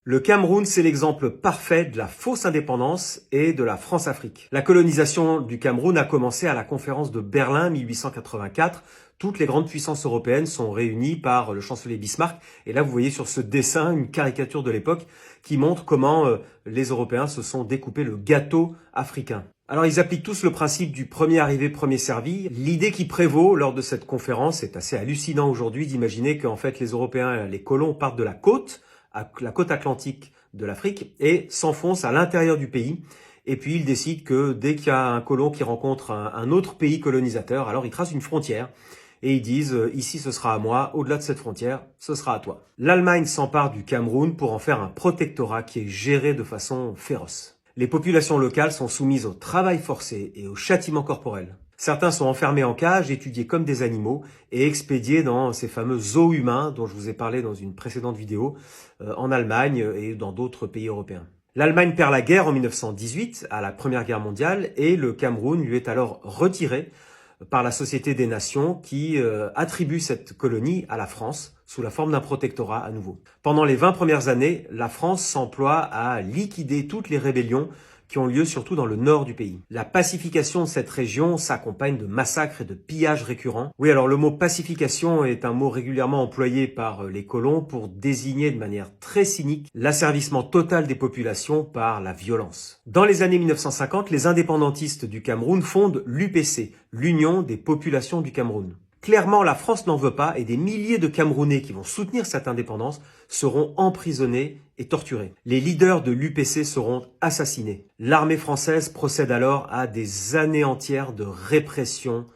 Le Cameroun, c'est l'exemple parfait de la fausse indépendance et de la France-Afrique. La colonisation du Cameroun a commencé à la conférence de Berlin 1884. Toutes les grandes puissances européennes sont réunies par le chancelier Bismarck. Et là, vous voyez sur ce dessin une caricature de l'époque qui montre comment les Européens se sont découpés le gâteau africain. Alors, ils appliquent tous le principe du premier arrivé, premier servi. L'idée qui prévaut lors de cette conférence, c'est assez hallucinant aujourd'hui d'imaginer qu'en fait les Européens, les colons partent de la côte atlantique de l'Afrique et s'enfoncent à l'intérieur du pays. Et puis ils décident que dès qu'il y a un colon qui rencontre un autre pays colonisateur, alors ils tracent une frontière et ils disent ici ce sera à moi, au-delà de cette frontière, ce sera à toi. L'Allemagne s'empare du Cameroun pour en faire un protectorat qui est géré de façon féroce. Les populations locales sont soumises au travail forcé et au châtiment corporel. Certains sont enfermés en cage, étudiés comme des animaux et expédiés dans ces fameux zoos humains dont je vous ai parlé dans une précédente vidéo en Allemagne et dans d'autres pays européens. L'Allemagne perd la guerre en 1918 à la Première Guerre mondiale et le Cameroun lui est alors retiré par la Société des Nations qui attribue cette colonie à la France sous la forme d'un protectorat à nouveau. Pendant les 20 premières années, la France s'emploie à liquider toutes les rébellions qui ont lieu surtout dans le nord du pays. La pacification de cette région s'accompagne de massacres et de pillages récurrents. Oui, alors le mot pacification est un mot régulièrement employé par les colons pour désigner de manière très cynique l'asservissement total des populations par la violence. Dans les années 1950, les indépendantistes du Cameroun fondent l'UPC, l'Union des populations du Cameroun. Clairement, la France n'en veut pas et des milliers de Camerounais qui vont soutenir cette indépendance seront emprisonnés et torturés. Les leaders de l'UPC seront assassinés. L'armée française procède alors à des années entières de répression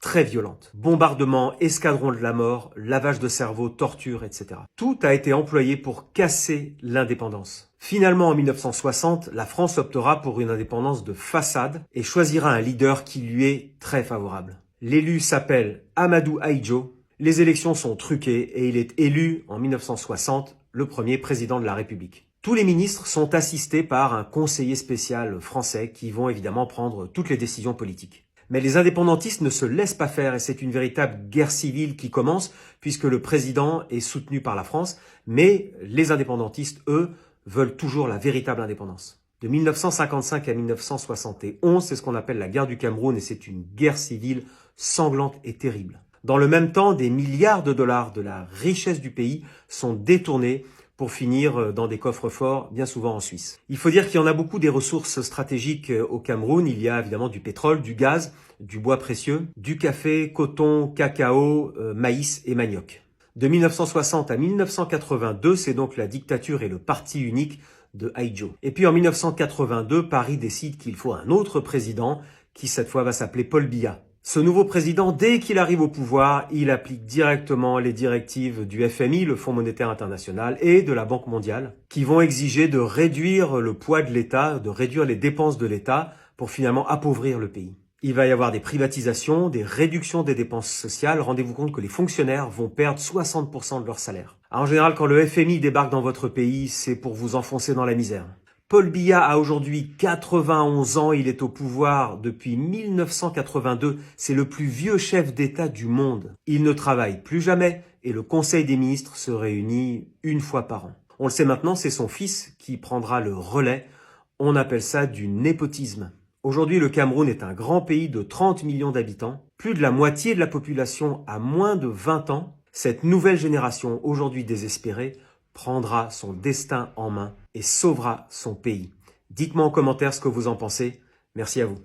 très violente. Bombardements, escadrons de la mort, lavage de cerveau, torture, etc. Tout a été employé pour casser l'indépendance. Finalement, en 1960, la France optera pour une indépendance de façade et choisira un leader qui lui est très favorable. L'élu s'appelle Amadou Ahidjo. Les élections sont truquées et il est élu en 1960 le premier président de la République. Tous les ministres sont assistés par un conseiller spécial français qui vont évidemment prendre toutes les décisions politiques. Mais les indépendantistes ne se laissent pas faire et c'est une véritable guerre civile qui commence puisque le président est soutenu par la France, mais les indépendantistes, eux, veulent toujours la véritable indépendance. De 1955 à 1971, c'est ce qu'on appelle la guerre du Cameroun et c'est une guerre civile sanglante et terrible. Dans le même temps, des milliards de dollars de la richesse du pays sont détournés pour finir dans des coffres-forts, bien souvent en Suisse. Il faut dire qu'il y en a beaucoup des ressources stratégiques au Cameroun. Il y a évidemment du pétrole, du gaz, du bois précieux, du café, coton, cacao, maïs et manioc. De 1960 à 1982, c'est donc la dictature et le parti unique de Ahidjo. Et puis en 1982, Paris décide qu'il faut un autre président qui cette fois va s'appeler Paul Biya. Ce nouveau président, dès qu'il arrive au pouvoir, il applique directement les directives du FMI, le Fonds monétaire international, et de la Banque mondiale, qui vont exiger de réduire le poids de l'État, de réduire les dépenses de l'État pour finalement appauvrir le pays. Il va y avoir des privatisations, des réductions des dépenses sociales. Rendez-vous compte que les fonctionnaires vont perdre 60% de leur salaire. Alors, en général, quand le FMI débarque dans votre pays, c'est pour vous enfoncer dans la misère. Paul Biya a aujourd'hui 91 ans, il est au pouvoir depuis 1982, c'est le plus vieux chef d'État du monde. Il ne travaille plus jamais et le Conseil des ministres se réunit une fois par an. On le sait maintenant, c'est son fils qui prendra le relais. On appelle ça du népotisme. Aujourd'hui, le Cameroun est un grand pays de 30 millions d'habitants. Plus de la moitié de la population a moins de 20 ans. Cette nouvelle génération, aujourd'hui désespérée, prendra son destin en main et sauvera son pays. Dites-moi en commentaire ce que vous en pensez. Merci à vous.